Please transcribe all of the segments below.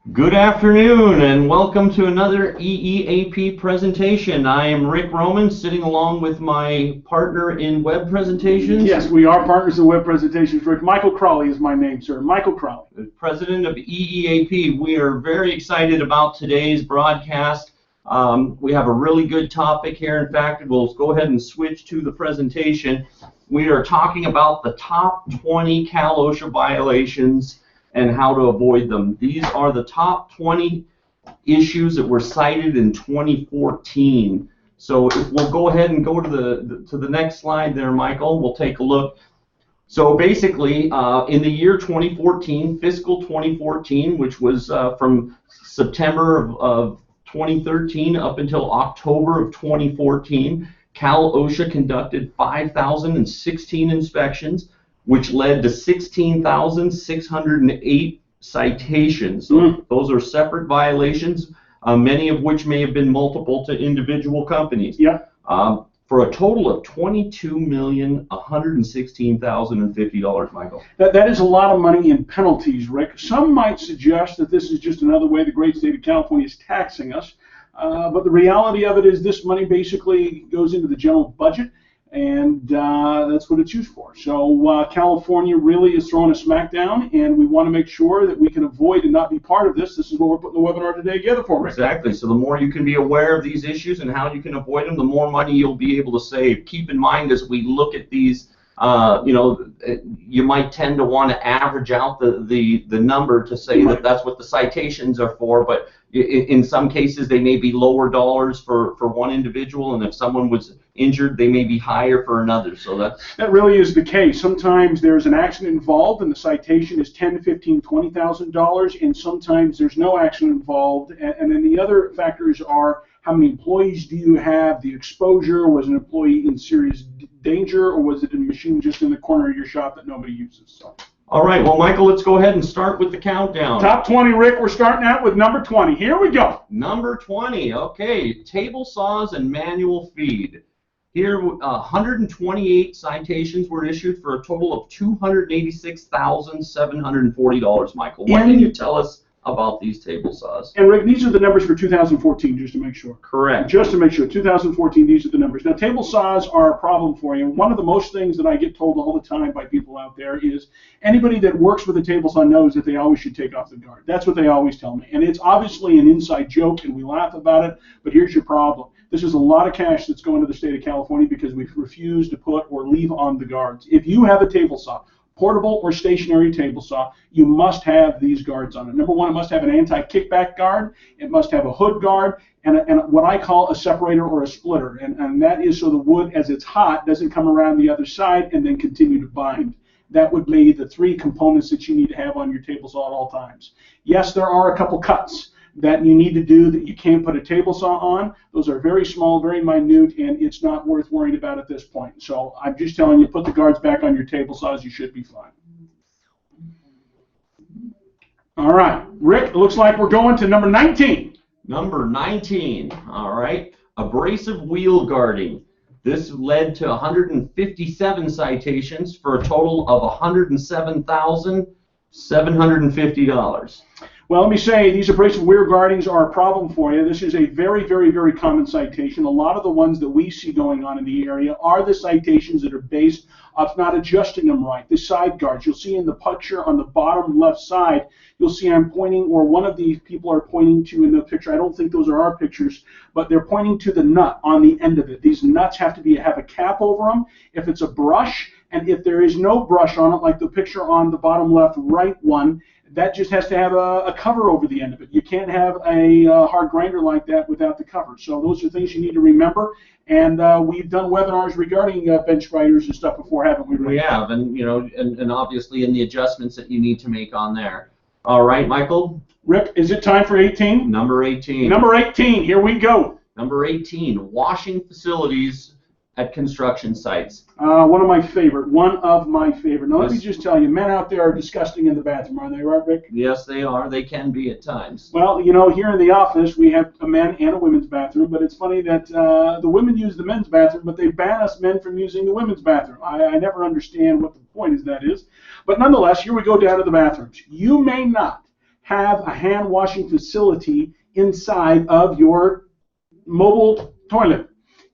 Good afternoon and welcome to another EEAP presentation. I am Rick Roman, sitting along with my partner in web presentations. Yes, we are partners in web presentations, Rick. Michael Crowley is my name, sir. Michael Crowley. President of EEAP. We are very excited about today's broadcast. We have a really good topic here. In fact, we'll go ahead and switch to the presentation. We are talking about the top 20 Cal OSHA violations and how to avoid them. These are the top 20 issues that were cited in 2014. So if we'll go ahead and go to the next slide there, Michael, we'll take a look. So basically, in the year 2014, fiscal 2014, which was from September of 2013 up until October of 2014, Cal OSHA conducted 5,016 inspections, which led to 16,608 citations. So those are separate violations, many of which may have been multiple to individual companies. Yeah. For a total of $22,116,050, Michael. That is a lot of money in penalties, Rick. Some might suggest that this is just another way the great state of California is taxing us. But the reality of it is this money basically goes into the general budget, and that's what it's used for. So California really is throwing a smackdown, and we want to make sure that we can avoid and not be part of this. This is what we're putting the webinar today together for, Rick. Exactly. So the more you can be aware of these issues and how you can avoid them, the more money you'll be able to save. Keep in mind as we look at these, you might tend to want to average out the number to say that that's what the citations are for, but in some cases they may be lower dollars for one individual, and if someone was injured, they may be higher for another. So that really is the case. Sometimes there's an accident involved and the citation is $10,000, $15,000, $20,000, and sometimes there's no accident involved. And then the other factors are how many employees do you have, the exposure, was an employee in serious danger, or was it a machine just in the corner of your shop that nobody uses? So. All right, well, Michael, let's go ahead and start with the countdown. Top 20, Rick. We're starting out with number 20. Here we go. Number 20, okay, table saws and manual feed. Here, 128 citations were issued for a total of $286,740, Michael. What can you tell us about these table saws? And Rick, these are the numbers for 2014, just to make sure. Correct. Just to make sure, 2014, these are the numbers. Now, table saws are a problem for you. One of the most things that I get told all the time by people out there is anybody that works with a table saw knows that they always should take off the guard. That's what they always tell me. And it's obviously an inside joke, and we laugh about it, but here's your problem. This is a lot of cash that's going to the state of California because we've refused to put or leave on the guards. If you have a table saw, portable or stationary table saw, you must have these guards on it. Number one, it must have an anti-kickback guard. It must have a hood guard and what I call a separator or a splitter. And that is so the wood, as it's hot, doesn't come around the other side and then continue to bind. That would be the three components that you need to have on your table saw at all times. Yes, there are a couple cuts that you need to do that you can't put a table saw on. Those are very small, very minute, and it's not worth worrying about at this point. So I'm just telling you, put the guards back on your table saws, you should be fine. All right, Rick, it looks like we're going to number 19. Number 19, all right, abrasive wheel guarding. This led to 157 citations for a total of $107,750. Well, let me say, these abrasive wheel guardings are a problem for you. This is a very, very, very common citation. A lot of the ones that we see going on in the area are the citations that are based off not adjusting them right. The side guards, you'll see in the picture on the bottom left side, you'll see I'm pointing, or one of these people are pointing to in the picture. I don't think those are our pictures, but they're pointing to the nut on the end of it. These nuts have to have a cap over them. If it's a brush, and if there is no brush on it, like the picture on the bottom left right one, that just has to have a cover over the end of it. You can't have a hard grinder like that without the cover. So those are things you need to remember. And we've done webinars regarding bench grinders and stuff before, haven't we? We have, and and obviously in the adjustments that you need to make on there. All right, Michael. Rick, is it time for 18? Number 18. Number 18. Here we go. Number 18. Washing facilities at construction sites. One of my favorite. Now, let me just tell you, men out there are disgusting in the bathroom, are they, right, Rick? Yes, they are. They can be at times. Well, here in the office, we have a men and a women's bathroom, but it's funny that the women use the men's bathroom, but they ban us men from using the women's bathroom. I never understand what the point is that is. But nonetheless, here we go down to the bathrooms. You may not have a hand washing facility inside of your mobile toilet.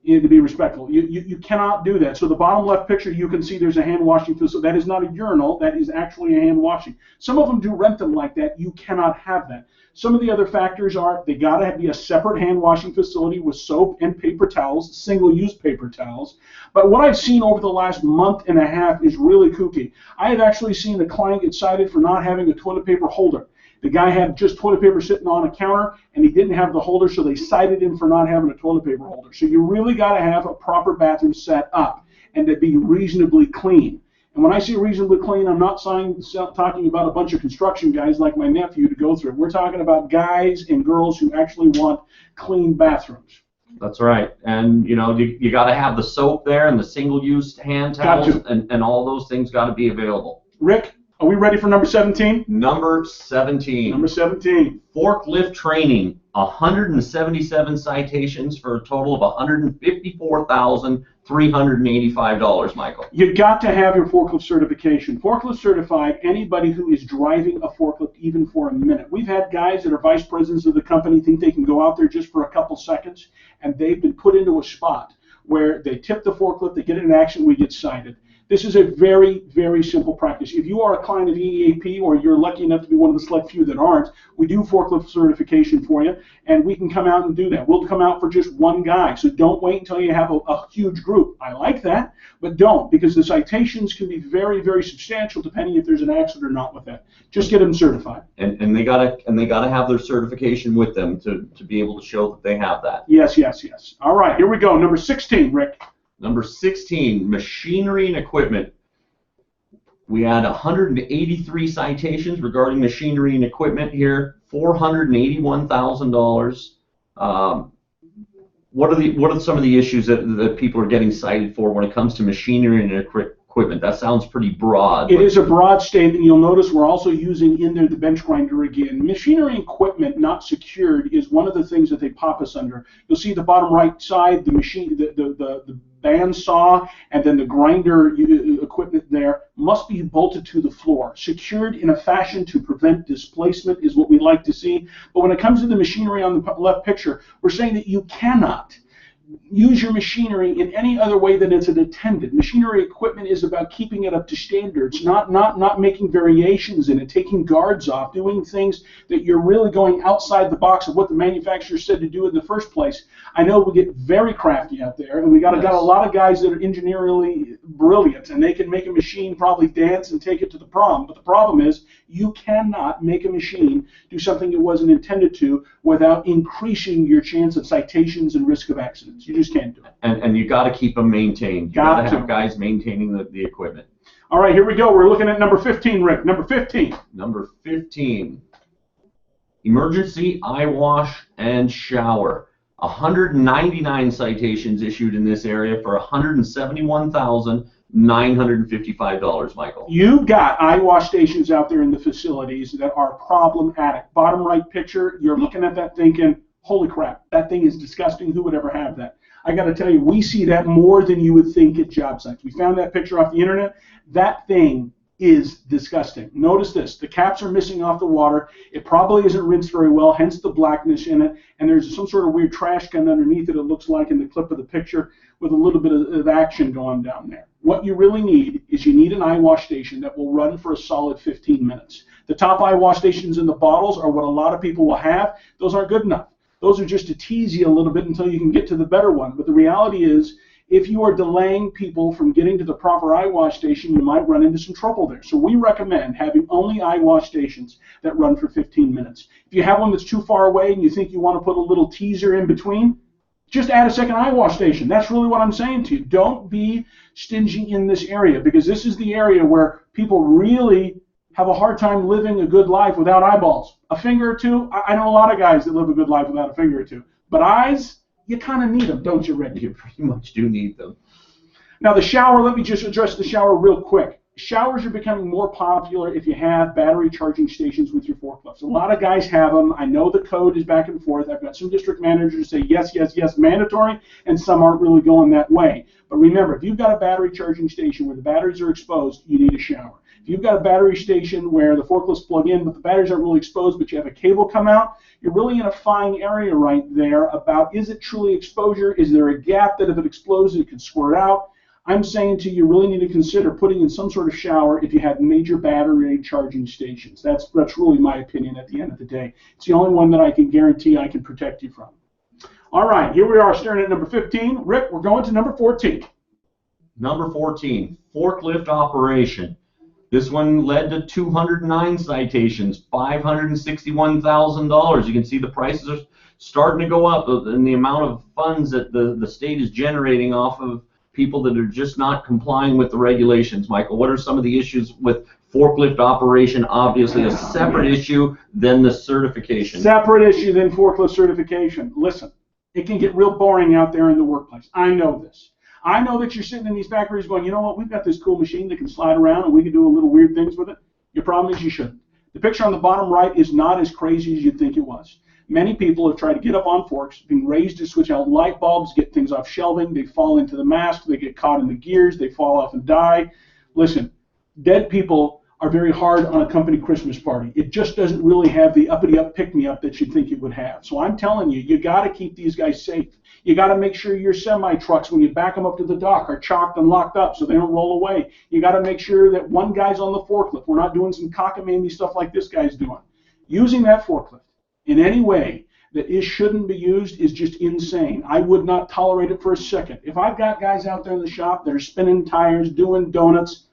To be respectful, you cannot do that. So the bottom left picture, you can see there's a hand washing facility. That is not a urinal. That is actually a hand washing. Some of them do rent them like that. You cannot have that. Some of the other factors are they got to be a separate hand washing facility with soap and paper towels, single-use paper towels. But what I've seen over the last month and a half is really kooky. I have actually seen a client get cited for not having a toilet paper holder. The guy had just toilet paper sitting on a counter, and he didn't have the holder, so they cited him for not having a toilet paper holder. So you really got to have a proper bathroom set up and to be reasonably clean. And when I say reasonably clean, I'm not talking about a bunch of construction guys like my nephew to go through. We're talking about guys and girls who actually want clean bathrooms. That's right. And, you know, you got to have the soap there and the single-use hand towels, and all those things got to be available. Rick? Are we ready for number 17? Number 17. Number 17. Forklift Training, 177 citations for a total of $154,385, Michael. You've got to have your forklift certification. Forklift certified, anybody who is driving a forklift even for a minute. We've had guys that are vice presidents of the company think they can go out there just for a couple seconds, and they've been put into a spot where they tip the forklift, they get in an accident, we get cited. This is a very, very simple practice. If you are a client of EEAP or you're lucky enough to be one of the select few that aren't, we do forklift certification for you, and we can come out and do that. We'll come out for just one guy, so don't wait until you have a huge group. I like that, but don't, because the citations can be very, very substantial depending if there's an accident or not with that. Just get them certified. And they gotta have their certification with them to be able to show that they have that. Yes, yes, yes. All right, here we go. Number 16, Rick. Number 16, machinery and equipment. We had 183 citations regarding machinery and equipment here, $481,000. What are some of the issues that people are getting cited for when it comes to machinery and equipment? That sounds pretty broad. It is a broad statement. You'll notice we're also using in there the bench grinder again. Machinery and equipment not secured is one of the things that they pop us under. You'll see the bottom right side, the machine, the bandsaw, and then the grinder equipment there must be bolted to the floor. Secured in a fashion to prevent displacement is what we like to see. But when it comes to the machinery on the left picture, we're saying that you cannot use your machinery in any other way than it's an attendant. Machinery equipment is about keeping it up to standards, not making variations in it, taking guards off, doing things that you're really going outside the box of what the manufacturer said to do in the first place. I know we get very crafty out there, and we got a lot of guys that are engineeringly brilliant, and they can make a machine probably dance and take it to the prom. But the problem is you cannot make a machine do something it wasn't intended to without increasing your chance of citations and risk of accidents. You just can't do it. And you got to keep them maintained. You got to have guys maintaining the equipment. All right, here we go. We're looking at number 15, Rick. Number 15. Number 15. Emergency eye wash and shower. 199 citations issued in this area for $171,955, Michael. You've got eye wash stations out there in the facilities that are problematic. Bottom right picture, you're looking at that thinking, holy crap, that thing is disgusting. Who would ever have that? I got to tell you, we see that more than you would think at job sites. We found that picture off the internet. That thing is disgusting. Notice this. The caps are missing off the water. It probably isn't rinsed very well, hence the blackness in it. And there's some sort of weird trash can underneath it, it looks like in the clip of the picture, with a little bit of action going down there. What you really need is you need an eye wash station that will run for a solid 15 minutes. The top eye wash stations in the bottles are what a lot of people will have. Those aren't good enough. Those are just to tease you a little bit until you can get to the better one. But the reality is, if you are delaying people from getting to the proper eye wash station, you might run into some trouble there. So we recommend having only eye wash stations that run for 15 minutes. If you have one that's too far away and you think you want to put a little teaser in between, just add a second eye wash station. That's really what I'm saying to you. Don't be stingy in this area, because this is the area where people really have a hard time living a good life without eyeballs. A finger or two, I know a lot of guys that live a good life without a finger or two. But eyes, you kind of need them, don't you, Rick? You pretty much do need them. Now the shower, let me just address the shower real quick. showers are becoming more popular if you have battery charging stations with your forklifts. A lot of guys have them. I know the code is back and forth. I've got some district managers say yes, yes, yes, mandatory, and some aren't really going that way. But remember, if you've got a battery charging station where the batteries are exposed, you need a shower. If you've got a battery station where the forklifts plug in, but the batteries aren't really exposed, but you have a cable come out, you're really in a fine area right there about, is it truly exposure? Is there a gap that if it explodes, it can squirt out? I'm saying to you, you really need to consider putting in some sort of shower if you have major battery charging stations. That's really my opinion at the end of the day. It's the only one that I can guarantee I can protect you from. All right, here we are staring at number 15. Rick, we're going to number 14. Number 14, Forklift Operation. This one led to 209 citations, $561,000. You can see the prices are starting to go up, and the amount of funds that the state is generating off of people that are just not complying with the regulations. Michael, what are some of the issues with forklift operation? Obviously a separate issue than the certification. Separate issue than forklift certification. Listen, it can get real boring out there in the workplace. I know this. I know that you're sitting in these factories going, you know what, we've got this cool machine that can slide around and we can do a little weird things with it. Your problem is you shouldn't. The picture on the bottom right is not as crazy as you'd think it was. Many people have tried to get up on forks, been raised to switch out light bulbs, get things off shelving, they fall into the mast, they get caught in the gears, they fall off and die. Listen, dead people are very hard on a company Christmas party. It just doesn't really have the uppity-up pick-me-up that you'd think it would have. So I'm telling you, you got to keep these guys safe. You got to make sure your semi-trucks, when you back them up to the dock, are chalked and locked up so they don't roll away. You got to make sure that one guy's on the forklift. We're not doing some cockamamie stuff like this guy's doing. Using that forklift in any way that shouldn't be used is just insane. I would not tolerate it for a second. If I've got guys out there in the shop that are spinning tires, doing donuts,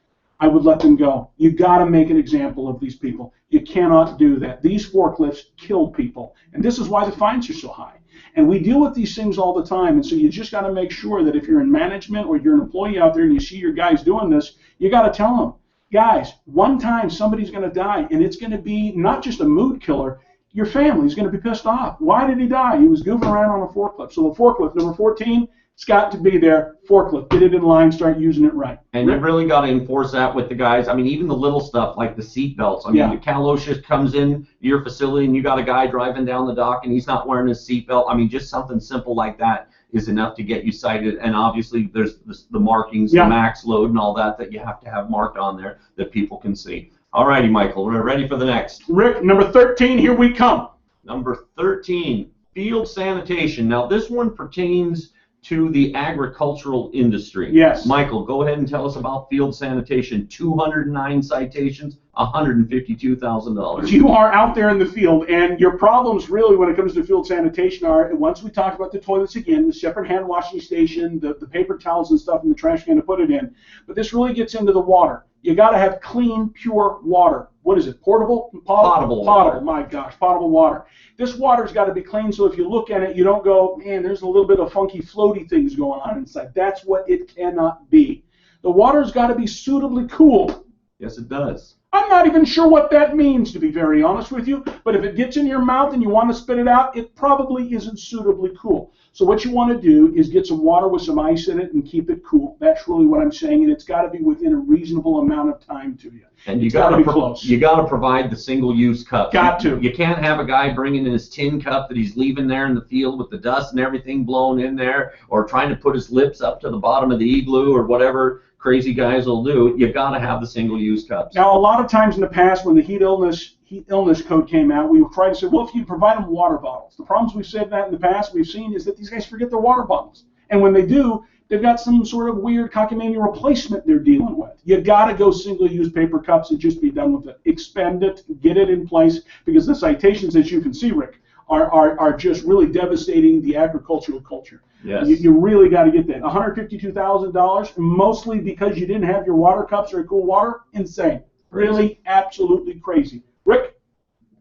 I would let them go. You got to make an example of these people. You cannot do that. These forklifts kill people, and this is why the fines are so high. And we deal with these things all the time, and so you just got to make sure that if you're in management or you're an employee out there and you see your guys doing this, you got to tell them, guys, one time somebody's going to die, and it's going to be not just a mood killer. Your family's going to be pissed off. Why did he die? He was goofing around on a forklift. So the forklift, number 14, it's got to be there. Forklift, get it in line, start using it right. And you really got to enforce that with the guys. I mean, even the little stuff like the seat belts. I mean, the Cal Osha comes in your facility and you got a guy driving down the dock and he's not wearing his seat belt. I mean, just something simple like that is enough to get you cited. And obviously, there's the markings, the max load, and all that you have to have marked on there that people can see. All righty, Michael, we're ready for the next. Rick, number 13, here we come. Number 13, Field Sanitation. Now, this one pertains to the agricultural industry. Yes. Michael, go ahead and tell us about Field Sanitation. 209 citations, $152,000. You are out there in the field, and your problems really when it comes to field sanitation are, once we talk about the toilets again, the separate hand washing station, the paper towels and stuff in the trash can to put it in. But this really gets into the water. You got to have clean, pure water. What is it? Portable? Potable. Potable. My gosh, potable water. This water's got to be clean, so if you look at it, you don't go, man, there's a little bit of funky, floaty things going on inside. That's what it cannot be. The water's got to be suitably cool. Yes, it does. I'm not even sure what that means, to be very honest with you, but if it gets in your mouth and you want to spit it out, it probably isn't suitably cool. So what you want to do is get some water with some ice in it and keep it cool. That's really what I'm saying, and it's got to be within a reasonable amount of time to you. And you got to provide the single-use cup. Got to. You can't have a guy bringing in his tin cup that he's leaving there in the field with the dust and everything blown in there, or trying to put his lips up to the bottom of the igloo or whatever crazy guys will do. You got to have the single-use cups. Now, a lot of times in the past, when the heat illness code came out, we would try to say, well, if you provide them water bottles. The problems we've said that in the past we've seen is that these guys forget their water bottles, and when they do, they've got some sort of weird cockamamie replacement they're dealing with. You got to go single-use paper cups and just be done with it. Expend it, get it in place, because the citations, as you can see, Rick, are just really devastating the agricultural culture. Yes. You really got to get that. $152,000, mostly because you didn't have your water cups or cool water. Insane. Really, absolutely crazy. Rick,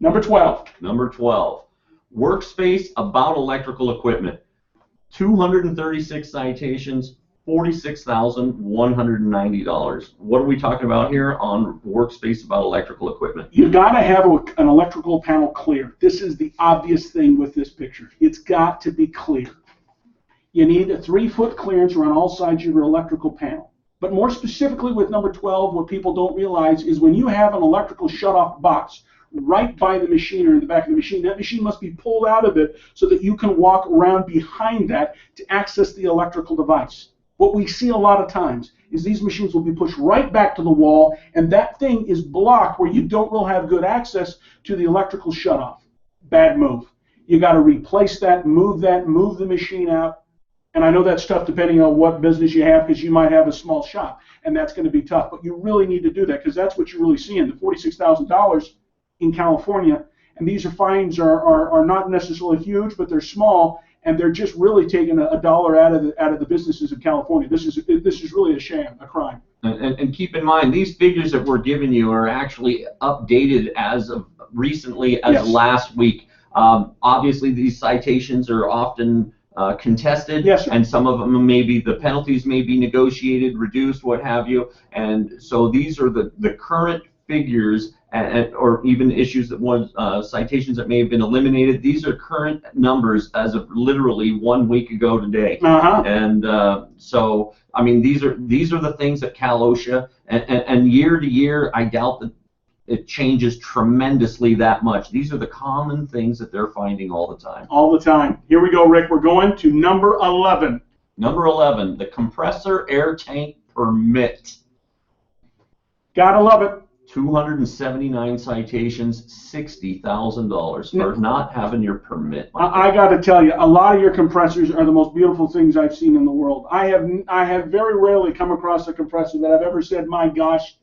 number 12. Number 12. Workspace about electrical equipment. 236 citations, $46,190. What are we talking about here on Workspace about electrical equipment? You got to have an electrical panel clear. This is the obvious thing with this picture. It's got to be clear. You need a 3-foot clearance around all sides of your electrical panel. But more specifically with number 12, what people don't realize is when you have an electrical shutoff box right by the machine or in the back of the machine, that machine must be pulled out of it so that you can walk around behind that to access the electrical device. What we see a lot of times is these machines will be pushed right back to the wall, and that thing is blocked where you don't have good access to the electrical shutoff. Bad move. You got to replace that, move the machine out. And I know that's tough depending on what business you have, because you might have a small shop, and that's going to be tough. But you really need to do that, because that's what you're really seeing, the $46,000 in California. And these fines are not necessarily huge, but they're small, and they're just really taking a dollar out of the businesses of California. This is really a sham, a crime. And keep in mind, these figures that we're giving you are actually updated as of recently as Yes. last week. Obviously, these citations are often contested, Yes, sir. and some of them the penalties may be negotiated, reduced, what have you. And so these are the current figures, or even issues that citations that may have been eliminated. These are current numbers as of literally 1 week ago today. And so, I mean, these are the things that Cal OSHA, and year to year, I doubt that it changes tremendously that much. These are the common things that they're finding all the time. All the time. Here we go, Rick. We're going to number 11. Number 11, the compressor air tank permit. Gotta love it. 279 citations, $60,000 for not having your permit. I got to tell you, a lot of your compressors are the most beautiful things I've seen in the world. I have very rarely come across a compressor that I've ever said, my gosh,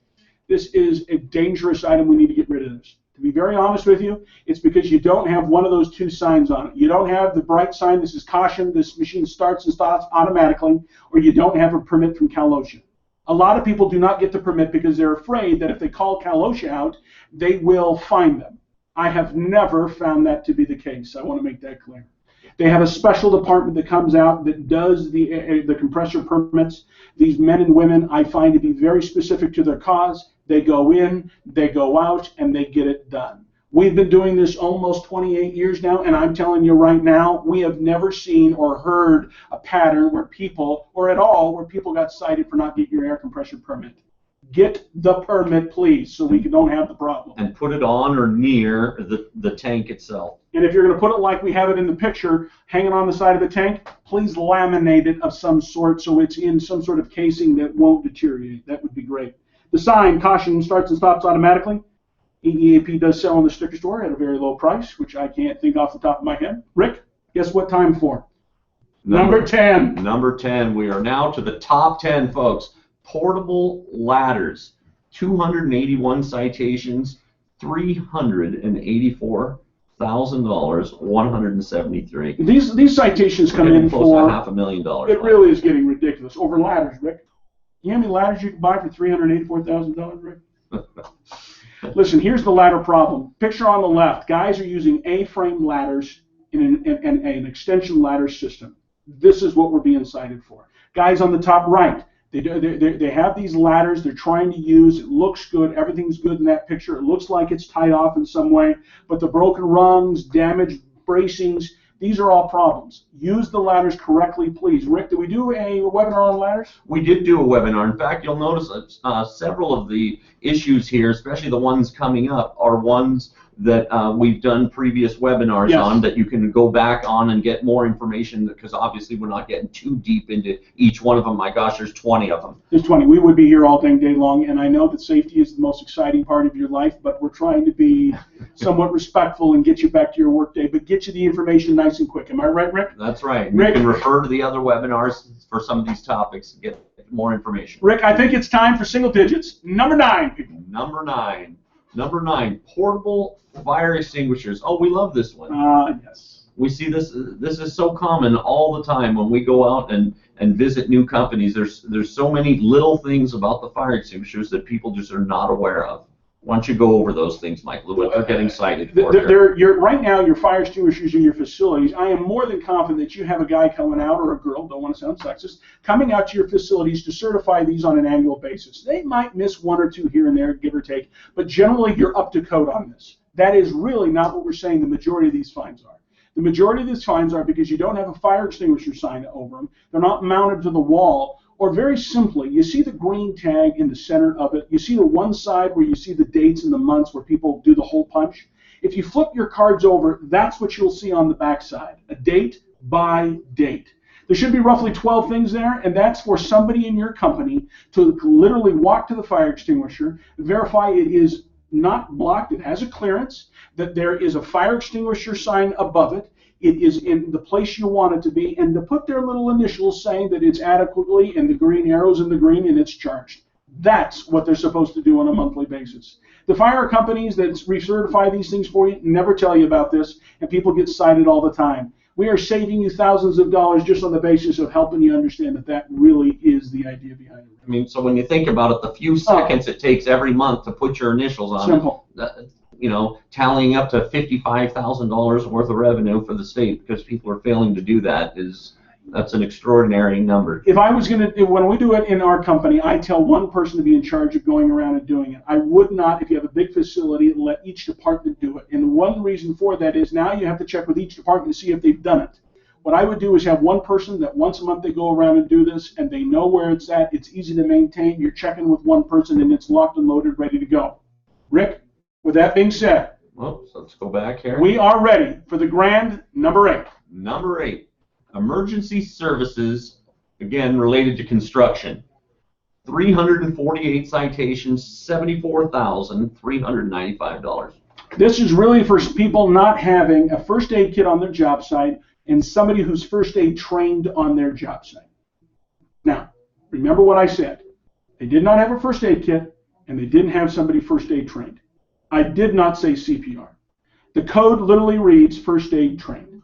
this is a dangerous item, we need to get rid of this. To be very honest with you, it's because you don't have one of those two signs on it. You don't have the bright sign, this is caution, this machine starts and stops automatically, or you don't have a permit from Cal OSHA. A lot of people do not get the permit because they're afraid that if they call Cal OSHA out, they will fine them. I have never found that to be the case. I want to make that clear. They have a special department that comes out that does the compressor permits. These men and women I find to be very specific to their cause. They go in, they go out, and they get it done. We've been doing this almost 28 years now, and I'm telling you right now, we have never seen or heard a pattern where people, or at all, where people got cited for not getting your air compressor permit. Get the permit, please, so we don't have the problem. And put it on or near the tank itself. And if you're going to put it like we have it in the picture, hanging on the side of the tank, please laminate it of some sort so it's in some sort of casing that won't deteriorate. That would be great. The sign, caution, starts and stops automatically. EEAP does sell in the sticker store at a very low price, which I can't think off the top of my head. Rick, guess what time for? Number 10. Number 10. We are now to the top 10, folks. Portable ladders. 281 citations, $384,000, 173. These citations come in close for to $500,000. It really is getting ridiculous. Over ladders, Rick. You know how many ladders you can buy for $384,000, Rick? Listen, here's the ladder problem. Picture on the left, guys are using A-frame ladders in an extension ladder system. This is what we're being cited for. Guys on the top right, they have these ladders they're trying to use. It looks good. Everything's good in that picture. It looks like it's tied off in some way, but the broken rungs, damaged bracings, these are all problems. Use the ladders correctly, please. Rick, did we do a webinar on ladders? We did do a webinar. In fact, you'll notice several of the issues here, especially the ones coming up, are ones that we've done previous webinars on that you can go back on and get more information, because obviously we're not getting too deep into each one of them. My gosh, there's 20 of them. There's 20. We would be here all day long, and I know that safety is the most exciting part of your life, but we're trying to be somewhat respectful and get you back to your workday, but get you the information nice and quick. Am I right, Rick? That's right. Rick, you can refer to the other webinars for some of these topics to get more information. Rick, I think it's time for single digits. Number 9, people. Number 9. Number 9, portable fire extinguishers. Oh, we love this one. Yes. We see this. This is so common all the time when we go out and visit new companies. There's so many little things about the fire extinguishers that people just are not aware of. Why don't you go over those things, Michael, what they're getting cited for? Right now, your fire extinguishers in your facilities, I am more than confident that you have a guy coming out, or a girl, don't want to sound sexist, coming out to your facilities to certify these on an annual basis. They might miss one or two here and there, give or take, but generally you're up to code on this. That is really not what we're saying the majority of these fines are. The majority of these fines are because you don't have a fire extinguisher sign over them, they're not mounted to the wall, Or very simply, you see the green tag in the center of it. You see the one side where you see the dates and the months where people do the hole punch. If you flip your cards over, that's what you'll see on the back side, a date by date. There should be roughly 12 things there, and that's for somebody in your company to literally walk to the fire extinguisher, verify it is not blocked, it has a clearance, that there is a fire extinguisher sign above it, it is in the place you want it to be, and to put their little initials saying that it's adequately, and the green arrows in the green, and it's charged. That's what they're supposed to do on a monthly basis. The fire companies that recertify these things for you never tell you about this, and people get cited all the time. We are saving you thousands of dollars just on the basis of helping you understand that that really is the idea behind it. I mean, so when you think about it, the few seconds it takes every month to put your initials on Simple. it, you know, tallying up to $55,000 worth of revenue for the state because people are failing to do that that's an extraordinary number. If I was going to, when we do it in our company, I tell one person to be in charge of going around and doing it. I would not, if you have a big facility, let each department do it. And one reason for that is now you have to check with each department to see if they've done it. What I would do is have one person that once a month they go around and do this, and they know where it's at. It's easy to maintain. You're checking with one person, and it's locked and loaded, ready to go. Rick, with that being said, well, so let's go back here. We are ready for the grand number 8. Number 8. Emergency services, again, related to construction. 348 citations, $74,395. This is really for people not having a first aid kit on their job site and somebody who's first aid trained on their job site. Now, remember what I said. They did not have a first aid kit and they didn't have somebody first aid trained. I did not say CPR. The code literally reads first aid trained.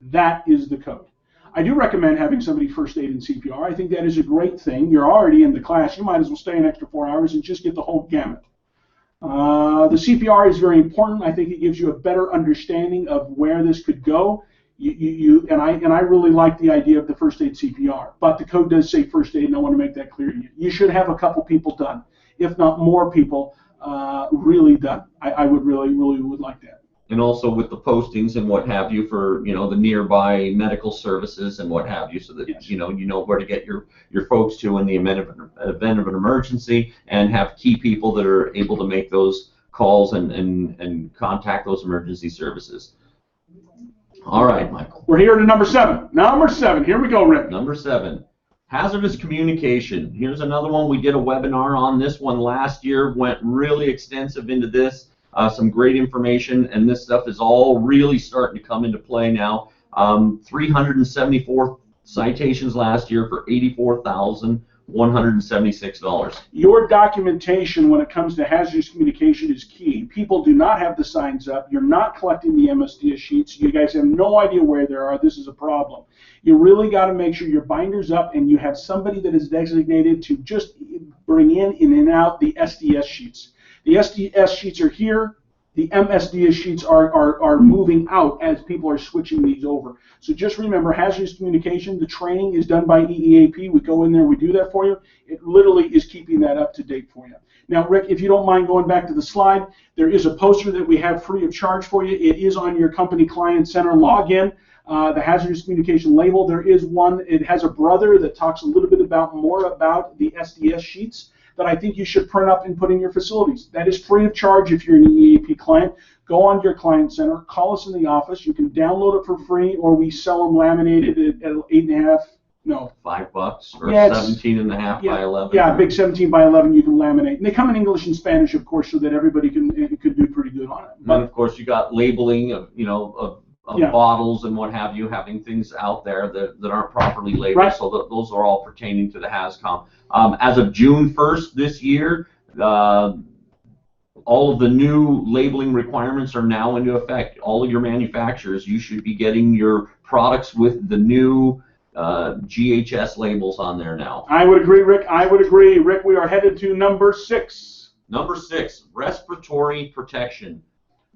That is the code. I do recommend having somebody first aid in CPR. I think that is a great thing. You're already in the class. You might as well stay an extra 4 hours and just get the whole gamut. The CPR is very important. I think it gives you a better understanding of where this could go. And I really like the idea of the first aid CPR. But the code does say first aid, and I want to make that clear to you. You should have a couple people done, if not more people really done. I would really would like that. And also with the postings and what have you for, you know, the nearby medical services and what have you, so that Yes. you know where to get your folks to in the event of an emergency, and have key people that are able to make those calls and contact those emergency services. All right, Michael. We're here to number 7. Number 7. Here we go, Rick. Number 7. Hazardous communication. Here's another one. We did a webinar on this one last year, went really extensive into this. Some great information, and this stuff is all really starting to come into play now. 374 citations last year for $84,176. Your documentation when it comes to hazardous communication is key. People do not have the signs up. You're not collecting the MSDS sheets. You guys have no idea where they are. This is a problem. You really got to make sure your binder's up and you have somebody that is designated to just bring in and out the SDS sheets. The SDS sheets are here. The MSDS sheets are moving out as people are switching these over. So just remember, hazardous communication, the training is done by EEAP. We go in there, we do that for you. It literally is keeping that up to date for you. Now, Rick, if you don't mind going back to the slide, there is a poster that we have free of charge for you. It is on your company client center login. The hazardous communication label, there is one. It has a brother that talks a little bit more about the SDS sheets that I think you should print up and put in your facilities. That is free of charge if you're an EEAP client. Go on to your client center, call us in the office. You can download it for free, or we sell them laminated at $8.50. No. $5 or Yeah, 17.5 by 11. Yeah, big 17 by 11 you can laminate. And they come in English and Spanish, of course, so that everybody could do pretty good on it. And then, of course, you got labeling of, of bottles and what have you, having things out there that aren't properly labeled. Right. So those are all pertaining to the HAZCOM. As of June 1st this year, all of the new labeling requirements are now into effect. All of your manufacturers, you should be getting your products with the new GHS labels on there now. I would agree, Rick. I would agree. Rick, we are headed to number 6. Number 6, respiratory protection.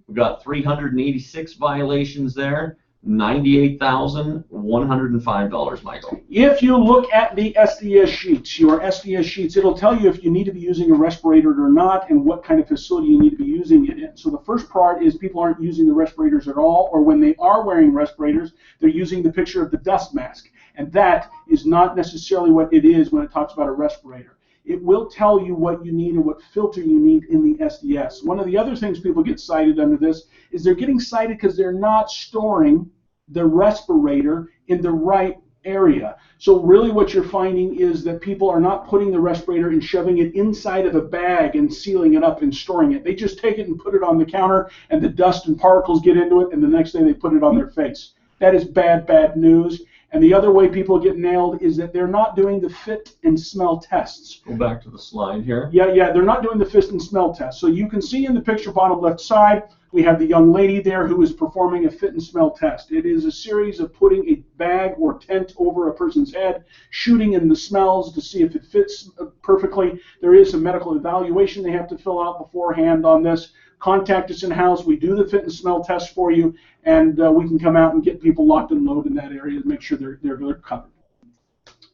We've got 386 violations there. $98,105, Michael. If you look at the SDS sheets, your SDS sheets, it'll tell you if you need to be using a respirator or not and what kind of facility you need to be using it in. So the first part is people aren't using the respirators at all, or when they are wearing respirators, they're using the picture of the dust mask. And that is not necessarily what it is when it talks about a respirator. It will tell you what you need and what filter you need in the SDS. One of the other things people get cited under this is they're getting cited because they're not storing the respirator in the right area. So really what you're finding is that people are not putting the respirator and shoving it inside of a bag and sealing it up and storing it. They just take it and put it on the counter, and the dust and particles get into it, and the next day they put it on their face. That is bad, bad news. And the other way people get nailed is that they're not doing the fit and smell tests. Go back to the slide here. Yeah, they're not doing the fit and smell test. So you can see in the picture bottom left side, we have the young lady there who is performing a fit and smell test. It is a series of putting a bag or tent over a person's head, shooting in the smells to see if it fits perfectly. There is a medical evaluation they have to fill out beforehand on this. Contact us in-house. We do the fit and smell test for you, and we can come out and get people locked and loaded in that area to make sure they're covered.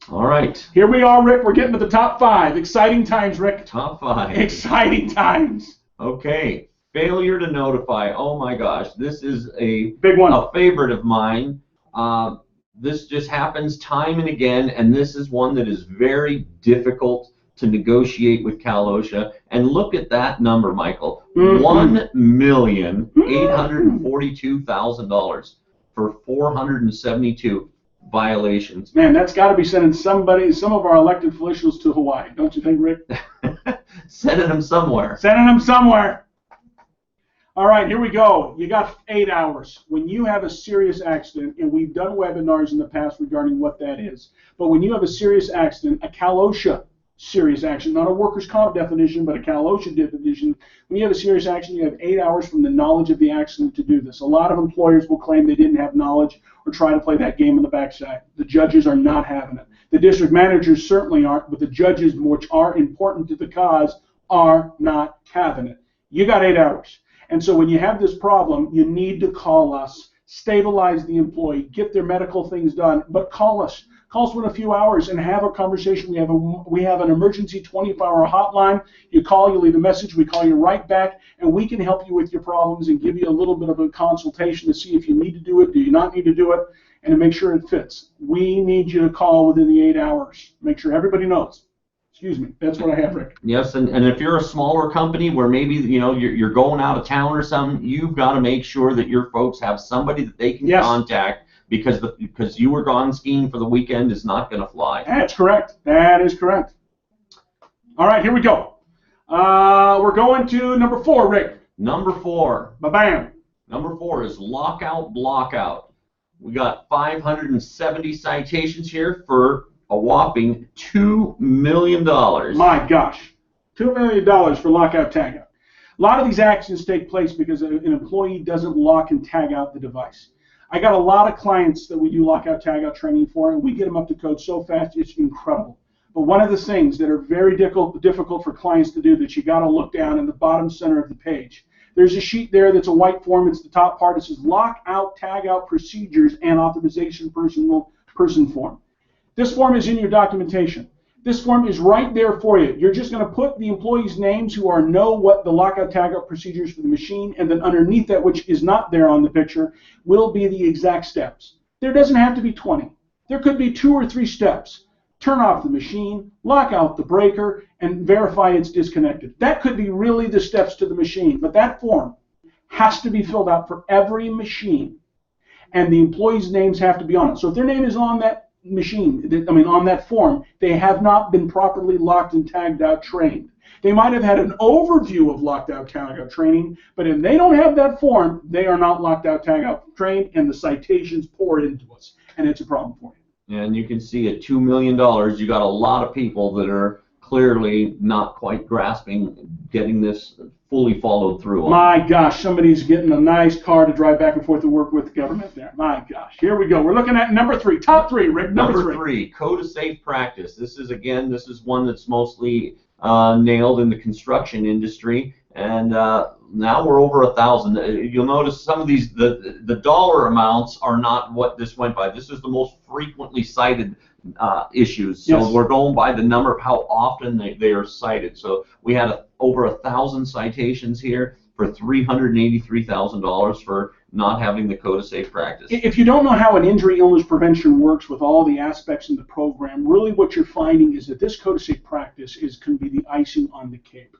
All right. Here we are, Rick. We're getting to the top 5. Exciting times, Rick. Top 5. Exciting times. Okay. Failure to notify. Oh my gosh, this is a big one. A favorite of mine. This just happens time and again, and this is one that is very difficult to negotiate with Cal OSHA. And look at that number, Michael. $1,842,000 for 472 violations. Man, that's got to be sending some of our elected officials to Hawaii, don't you think, Rick? Sending them somewhere. Sending them somewhere. All right, here we go. You got 8 hours. When you have a serious accident, and we've done webinars in the past regarding what that is, but when you have a serious accident, a Cal OSHA serious action, not a workers' comp definition, but a Cal OSHA definition. When you have a serious action, you have 8 hours from the knowledge of the accident to do this. A lot of employers will claim they didn't have knowledge or try to play that game on the backside. The judges are not having it. The district managers certainly aren't, but the judges, which are important to the cause, are not having it. You got 8 hours. And so when you have this problem, you need to call us, stabilize the employee, get their medical things done, but call us. Call us within a few hours and have a conversation. We have an emergency 24-hour hotline. You call, you leave a message, we call you right back, and we can help you with your problems and give you a little bit of a consultation to see if you need to do it, do you not need to do it, and to make sure it fits. We need you to call within the 8 hours. Make sure everybody knows. Excuse me, that's what I have, Rick. Yes, and if you're a smaller company where maybe you're going out of town or something, you've got to make sure that your folks have somebody that they can contact, because you were gone skiing for the weekend is not going to fly. That's correct. That is correct. All right, here we go. We're going to number 4, Rick. Number 4. Ba-bam. Number 4 is lockout blockout. We got 570 citations here for a whopping $2 million. My gosh, $2 million for lockout tagout. A lot of these actions take place because an employee doesn't lock and tag out the device. I got a lot of clients that we do lockout tagout training for, and we get them up to code so fast it's incredible. But one of the things that are very difficult for clients to do that you got to look down in the bottom center of the page. There's a sheet there that's a white form. It's the top part. It says lockout tagout procedures and authorization person form. This form is in your documentation. This form is right there for you. You're just going to put the employees' names who know what the lockout tagout procedures for the machine, and then underneath that, which is not there on the picture, will be the exact steps. There doesn't have to be 20. There could be 2 or 3 steps. Turn off the machine, lock out the breaker, and verify it's disconnected. That could be really the steps to the machine, but that form has to be filled out for every machine, and the employees' names have to be on it. So if their name is on that machine, on that form, they have not been properly locked and tagged out trained. They might have had an overview of locked out tagged out training, but if they don't have that form, they are not locked out tagged out trained, and the citations pour into us, and it's a problem for you. And you can see at $2 million, you got a lot of people that are clearly not quite grasping getting this fully followed through on. My gosh, somebody's getting a nice car to drive back and forth to work with the government there. My gosh, here we go. We're looking at number 3, top 3, Rick. Number 3, code of safe practice. This is one that's mostly nailed in the construction industry, and now we're over 1,000. You'll notice some of these, the dollar amounts are not what this went by. This is the most frequently cited issues. So Yes. we're going by the number of how often they are cited. So we had over 1,000 citations here for $383,000 for not having the code of safe practice. If you don't know how an injury illness prevention works with all the aspects in the program, really what you're finding is that this code of safe practice can be the icing on the cake.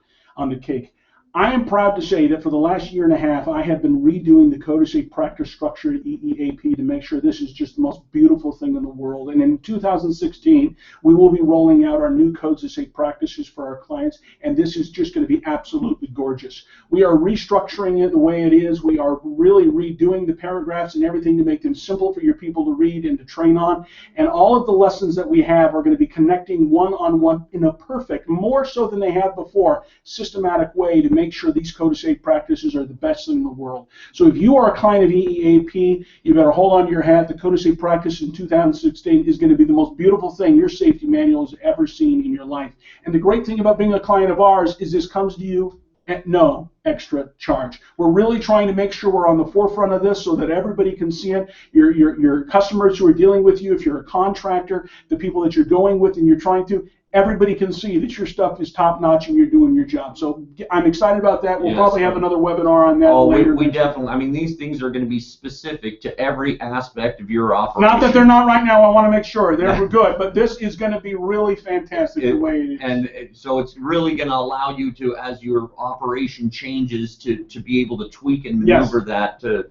I am proud to say that for the last year and a half, I have been redoing the code of safe practice structure at EEAP to make sure this is just the most beautiful thing in the world. And in 2016, we will be rolling out our new codes of safe practices for our clients, and this is just going to be absolutely gorgeous. We are restructuring it the way it is. We are really redoing the paragraphs and everything to make them simple for your people to read and to train on. And all of the lessons that we have are going to be connecting one-on-one in a perfect, more so than they have before, systematic way to make sure these code of safe practices are the best thing in the world. So if you are a client of EEAP, you better hold on to your hat. The code of safe practice in 2016 is going to be the most beautiful thing your safety manual has ever seen in your life. And the great thing about being a client of ours is this comes to you at no extra charge. We're really trying to make sure we're on the forefront of this so that everybody can see it. Your customers who are dealing with you, if you're a contractor, the people that you're going with and you're trying to, everybody can see that your stuff is top-notch and you're doing your job. So I'm excited about that. We'll probably have another webinar on that later. We definitely, I mean, these things are going to be specific to every aspect of your operation. Not that they're not right now. I want to make sure. They're good. But this is going to be really fantastic the way it is. And so it's really going to allow you to, as your operation changes, to be able to tweak and maneuver that to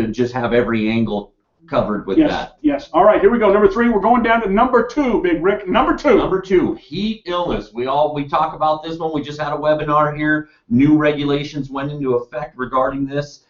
just have every angle covered with that. Yes. All right, here we go. Number 3, we're going down to number 2, Big Rick. Number 2. Number 2, heat illness. We talk about this one. We just had a webinar here. New regulations went into effect regarding this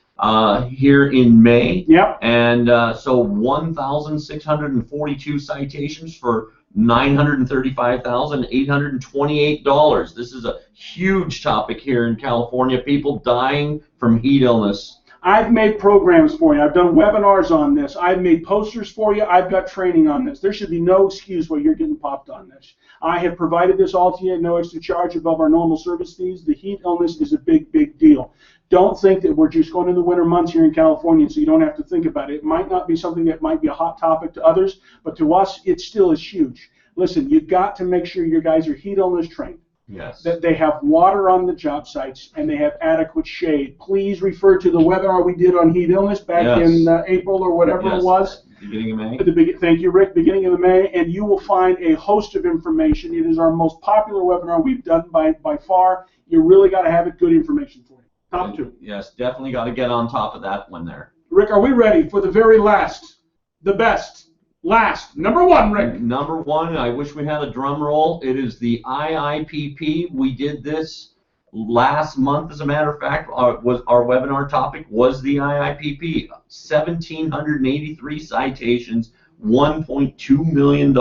here in May. Yep. And so 1,642 citations for $935,828. This is a huge topic here in California. People dying from heat illness. I've made programs for you. I've done webinars on this. I've made posters for you. I've got training on this. There should be no excuse why you're getting popped on this. I have provided this all to you at no extra charge above our normal service fees. The heat illness is a big, big deal. Don't think that we're just going in the winter months here in California so you don't have to think about it. It might not be something that might be a hot topic to others, but to us, it still is huge. Listen, you've got to make sure your guys are heat illness trained. Yes. That they have water on the job sites and they have adequate shade. Please refer to the webinar we did on heat illness back in April or whatever it was. Beginning of May. Thank you, Rick. Beginning of May, and you will find a host of information. It is our most popular webinar we've done by far. You really got to have it. Good information for you. Top 2. Yes, definitely got to get on top of that one there. Rick, are we ready for the very last, the best? Last, number 1, Rick. Number 1, I wish we had a drum roll. It is the IIPP. We did this last month, as a matter of fact. Our webinar topic was the IIPP. 1,783 citations, $1.2 million.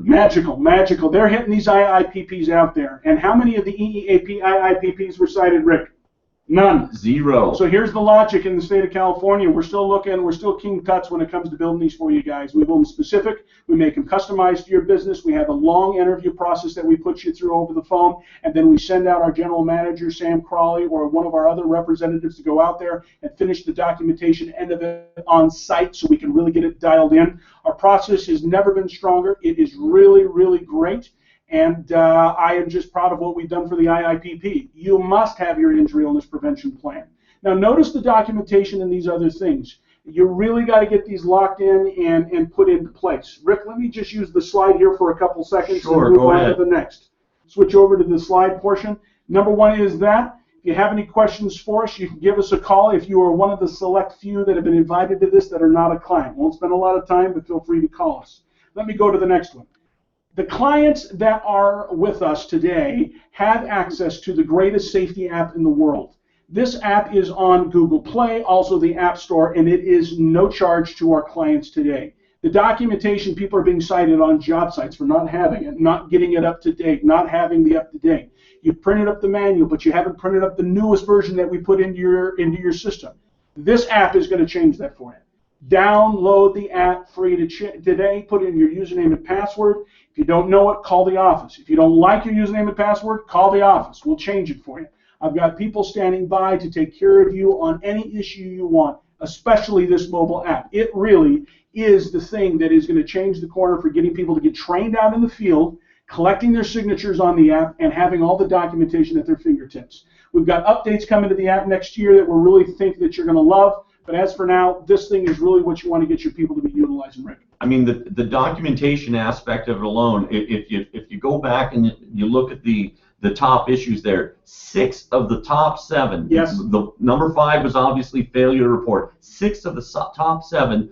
Magical. They're hitting these IIPPs out there. And how many of the EEAP IIPPs were cited, Rick? None. 0. So here's the logic in the state of California. We're still king cuts when it comes to building these for you guys. We build them specific. We make them customized to your business. We have a long interview process that we put you through over the phone, and then we send out our general manager, Sam Crawley, or one of our other representatives to go out there and finish the documentation end of it on site so we can really get it dialed in. Our process has never been stronger. It is really, really great. And I am just proud of what we've done for the IIPP. You must have your injury illness prevention plan. Now, notice the documentation and these other things. You really got to get these locked in and put into place. Rick, let me just use the slide here for a couple seconds. Sure, and move go on ahead. to the next. Switch over to the slide portion. Number 1 is that. If you have any questions for us, you can give us a call if you are one of the select few that have been invited to this that are not a client. Won't spend a lot of time, but feel free to call us. Let me go to the next one. The clients that are with us today have access to the greatest safety app in the world. This app is on Google Play, also the App Store, and it is no charge to our clients today. The documentation, people are being cited on job sites for not having it, not getting it up to date, not having the up to date. You printed up the manual, but you haven't printed up the newest version that we put into your system. This app is going to change that for you. Download the app free today. Put in your username and password. If you don't know it, call the office. If you don't like your username and password, call the office. We'll change it for you. I've got people standing by to take care of you on any issue you want, especially this mobile app. It really is the thing that is going to change the corner for getting people to get trained out in the field, collecting their signatures on the app, and having all the documentation at their fingertips. We've got updates coming to the app next year that we really think that you're going to love. But as for now, this thing is really what you want to get your people to be utilizing, Rick. I mean, the documentation aspect of it alone, if you go back and you look at the top issues there, 6 of the top 7, yes. The number 5 was obviously failure to report. 6 of the top 7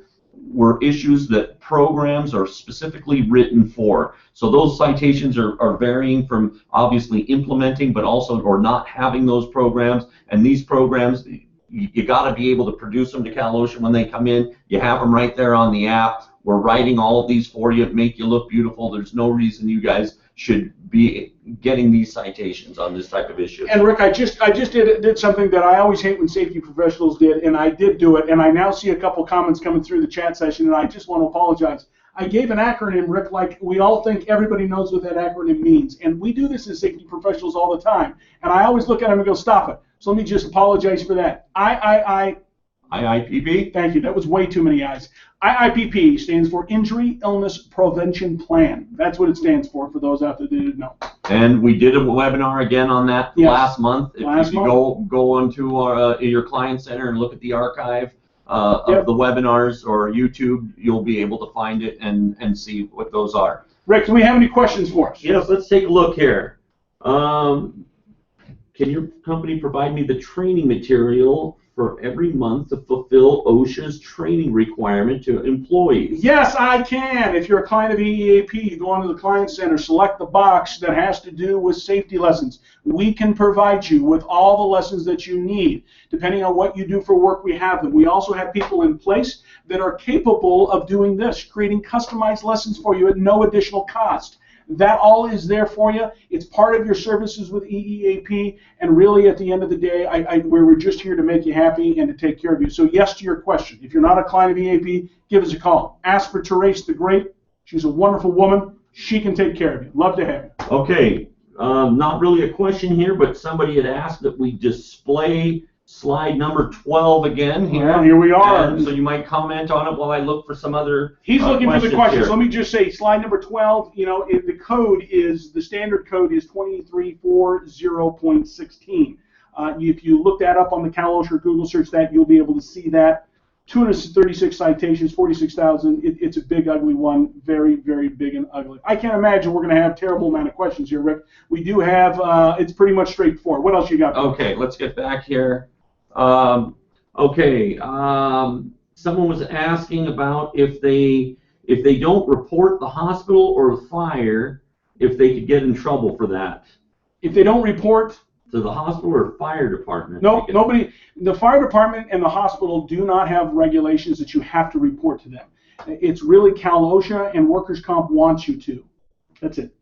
were issues that programs are specifically written for. So those citations are varying from obviously implementing, but also or not having those programs. And these programs, you got to be able to produce them to Cal OSHA when they come in. You have them right there on the app. We're writing all of these for you, make you look beautiful. There's no reason you guys should be getting these citations on this type of issue. And Rick, I just did something that I always hate when safety professionals did, and I did do it. And I now see a couple comments coming through the chat session, and I just want to apologize. I gave an acronym, Rick, like we all think everybody knows what that acronym means. And we do this as safety professionals all the time. And I always look at them and go, stop it. So let me just apologize for that. IIPP? Thank you. That was way too many I's. IIPP stands for Injury Illness Prevention Plan. That's what it stands for those out there that didn't know. And we did a webinar again on that last month. If you go onto your client center and look at the archive of the webinars or YouTube, you'll be able to find it and see what those are. Rick, do we have any questions for us? Yes, let's take a look here. Can your company provide me the training material for every month to fulfill OSHA's training requirement to employees? Yes, I can. If you're a client of EEAP, you go onto the Client Center, select the box that has to do with safety lessons. We can provide you with all the lessons that you need. Depending on what you do for work, we have them. We also have people in place that are capable of doing this, creating customized lessons for you at no additional cost. That all is there for you. It's part of your services with EEAP, and really at the end of the day, we're just here to make you happy and to take care of you. So yes to your question. If you're not a client of EEAP, give us a call. Ask for Therese the Great. She's a wonderful woman. She can take care of you. Love to have you. Okay, not really a question here, but somebody had asked that we display slide number 12 again here. Well, here we are. And so you might comment on it while I look for some other He's looking for the questions. Here. Let me just say, slide number 12, you know, the standard code is 2340.16. If you look that up on the Cal OSHA or Google search that, you'll be able to see that. 236 citations, 46,000. It's a big, ugly one. Very, very big and ugly. I can't imagine we're going to have a terrible amount of questions here, Rick. We do have, it's pretty much straightforward. What else you got? Okay, let's get back here. Someone was asking about if they don't report the hospital or the fire, if they could get in trouble for that. If they don't report to the hospital or fire department? No, nobody. The fire department and the hospital do not have regulations that you have to report to them. It's really Cal OSHA, and workers' comp wants you to. That's it.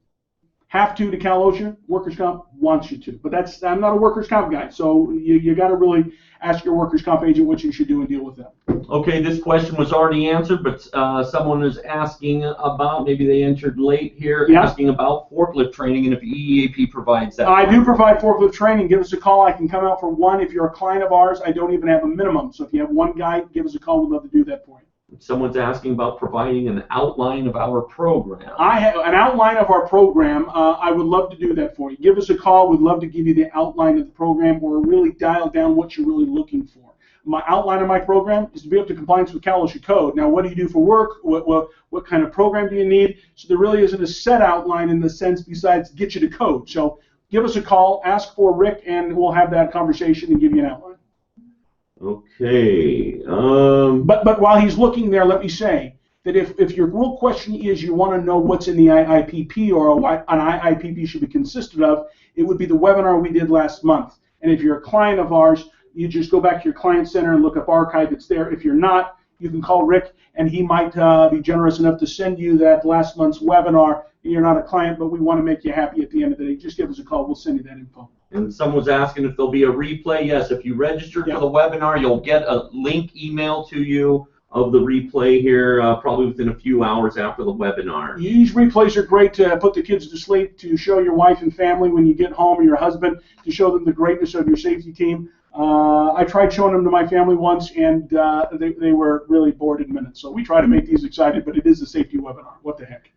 Have to Cal OSHA, workers' comp wants you to. But I'm not a workers' comp guy, so you got to really ask your workers' comp agent what you should do and deal with them. Okay, this question was already answered, but someone is asking about, maybe they entered late here, asking about forklift training and if EEAP provides that. I do provide forklift training. Give us a call. I can come out for one. If you're a client of ours, I don't even have a minimum. So if you have one guy, give us a call. We'd love to do that for you. Someone's asking about providing an outline of our program. I have an outline of our program. I would love to do that for you. Give us a call. We'd love to give you the outline of the program or really dial down what you're really looking for. My outline of my program is to be up to compliance with Cal OSHA code. Now, what do you do for work? What kind of program do you need? So there really isn't a set outline in the sense besides get you to code. So give us a call, ask for Rick, and we'll have that conversation and give you an outline. Okay. But while he's looking there, let me say that if your real question is you want to know what's in the IIPP or what an IIPP should be consisted of, it would be the webinar we did last month. And if you're a client of ours, you just go back to your client center and look up archive. It's there. If you're not, you can call Rick, and he might be generous enough to send you that last month's webinar. You're not a client, but we want to make you happy at the end of the day. Just give us a call. We'll send you that info. And someone was asking if there'll be a replay. Yes, if you register for the webinar, you'll get a link emailed to you of the replay here, probably within a few hours after the webinar. These replays are great to put the kids to sleep, to show your wife and family when you get home, or your husband, to show them the greatness of your safety team. I tried showing them to my family once, and they were really bored in minutes. So we try to make these excited, but it is a safety webinar. What the heck?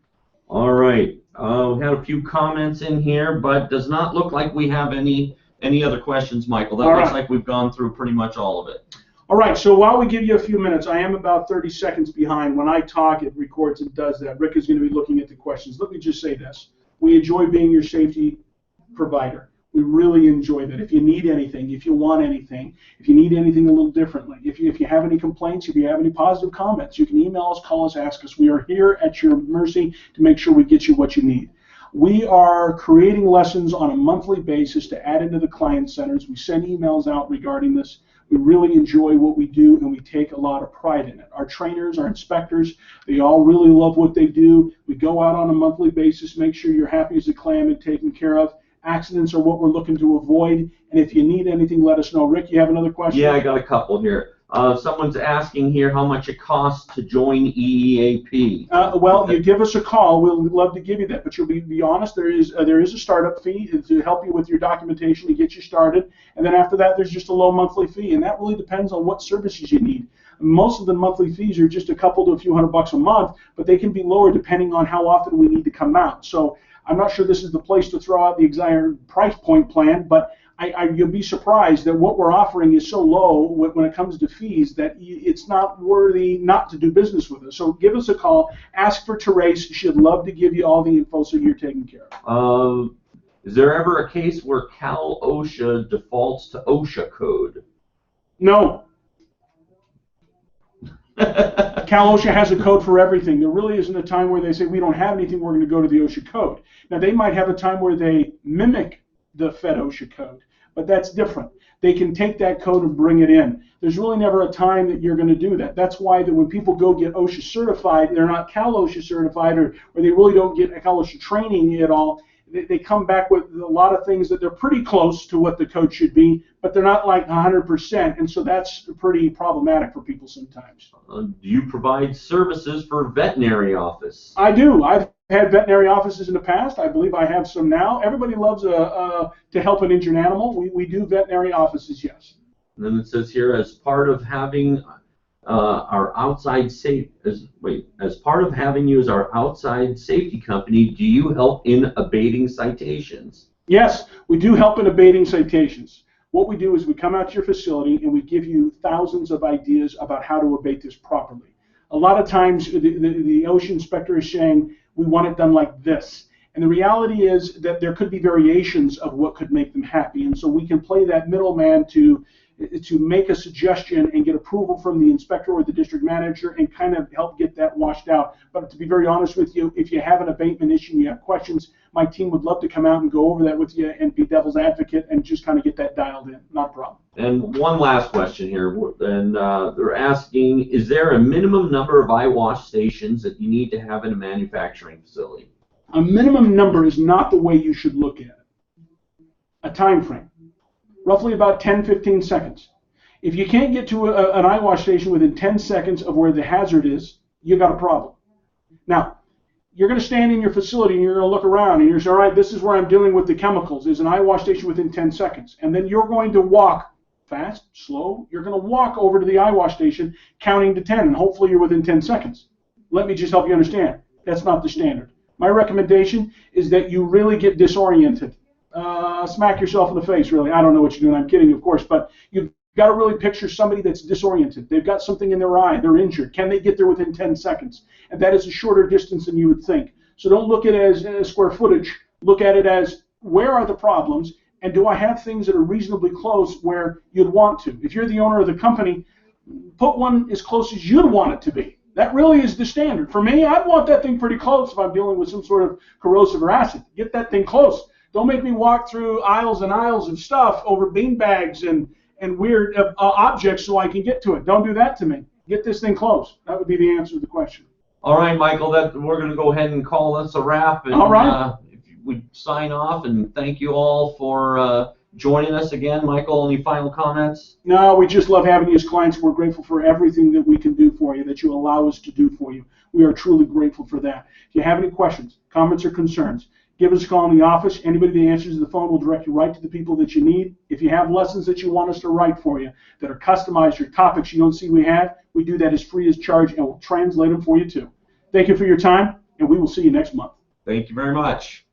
All right. We had a few comments in here, but does not look like we have any other questions, Michael. That looks like we've gone through pretty much all of it. All right, so while we give you a few minutes, I am about 30 seconds behind. When I talk, it records and does that. Rick is going to be looking at the questions. Let me just say this. We enjoy being your safety provider. We really enjoy that. If you need anything, if you want anything, if you need anything a little differently, if you have any complaints, if you have any positive comments, you can email us, call us, ask us. We are here at your mercy to make sure we get you what you need. We are creating lessons on a monthly basis to add into the client centers. We send emails out regarding this. We really enjoy what we do, and we take a lot of pride in it. Our trainers, our inspectors, they all really love what they do. We go out on a monthly basis, make sure you're happy as a clam and taken care of. Accidents are what we're looking to avoid, and if you need anything, let us know. Rick, you have another question? Yeah, I got a couple here. Someone's asking here how much it costs to join EEAP. Well, you give us a call. We'll love to give you that. But you'll be honest, there is a startup fee to help you with your documentation to get you started. And then after that, there's just a low monthly fee. And that really depends on what services you need. Most of the monthly fees are just a couple to a few $100 a month, but they can be lower depending on how often we need to come out. So I'm not sure this is the place to throw out the exact price point plan, but you'll be surprised that what we're offering is so low when it comes to fees that it's not worthy not to do business with us. So give us a call. Ask for Therese. She'd love to give you all the info so you're taken care of. Is there ever a case where Cal OSHA defaults to OSHA code? No. Cal OSHA has a code for everything. There really isn't a time where they say we don't have anything, we're going to go to the OSHA code. Now they might have a time where they mimic the Fed OSHA code, but that's different. They can take that code and bring it in. There's really never a time that you're going to do that. That's why that when people go get OSHA certified, they're not Cal OSHA certified, or they really don't get Cal OSHA training at all. They come back with a lot of things that they're pretty close to what the code should be, but they're not like 100%, and so that's pretty problematic for people sometimes. Do you provide services for veterinary office? I do. I've had veterinary offices in the past. I believe I have some now. Everybody loves to help an injured animal. We do veterinary offices, yes. And then it says here, as part of having our outside as part of having you as our outside safety company, do you help in abating citations? Yes, we do help in abating citations. What we do is we come out to your facility and we give you thousands of ideas about how to abate this properly. A lot of times the OSHA inspector is saying, we want it done like this. And the reality is that there could be variations of what could make them happy. And so we can play that middleman to make a suggestion and get approval from the inspector or the district manager and kind of help get that washed out. But to be very honest with you, if you have an abatement issue and you have questions, my team would love to come out and go over that with you and be devil's advocate and just kind of get that dialed in. Not a problem. And one last question here, and they're asking, is there a minimum number of eye wash stations that you need to have in a manufacturing facility? A minimum number is not the way you should look at it. A time frame. Roughly about 10-15 seconds. If you can't get to an eye wash station within 10 seconds of where the hazard is, you got a problem. Now, you're going to stand in your facility and you're going to look around and you're saying, all right, this is where I'm dealing with the chemicals. There's an eye wash station within 10 seconds. And then you're going to walk fast, slow. You're going to walk over to the eye wash station counting to 10, and hopefully you're within 10 seconds. Let me just help you understand. That's not the standard. My recommendation is that you really get disoriented. Smack yourself in the face, really. I don't know what you're doing. I'm kidding, of course, but you've got to really picture somebody that's disoriented. They've got something in their eye. They're injured. Can they get there within 10 seconds? And that is a shorter distance than you would think. So don't look at it as square footage. Look at it as, where are the problems, and do I have things that are reasonably close where you'd want to? If you're the owner of the company, put one as close as you'd want it to be. That really is the standard. For me, I'd want that thing pretty close if I'm dealing with some sort of corrosive or acid. Get that thing close. Don't make me walk through aisles and aisles of stuff over bean bags and weird objects so I can get to it. Don't do that to me. Get this thing close. That would be the answer to the question. All right, Michael, we're going to go ahead and call this a wrap. And, all right. If we sign off and thank you all for joining us again. Michael, any final comments? No, we just love having you as clients. We're grateful for everything that we can do for you, that you allow us to do for you. We are truly grateful for that. If you have any questions, comments, or concerns, give us a call in the office. Anybody that answers the phone will direct you right to the people that you need. If you have lessons that you want us to write for you that are customized or topics you don't see we do that as free as charge, and we'll translate them for you too. Thank you for your time, and we will see you next month. Thank you very much.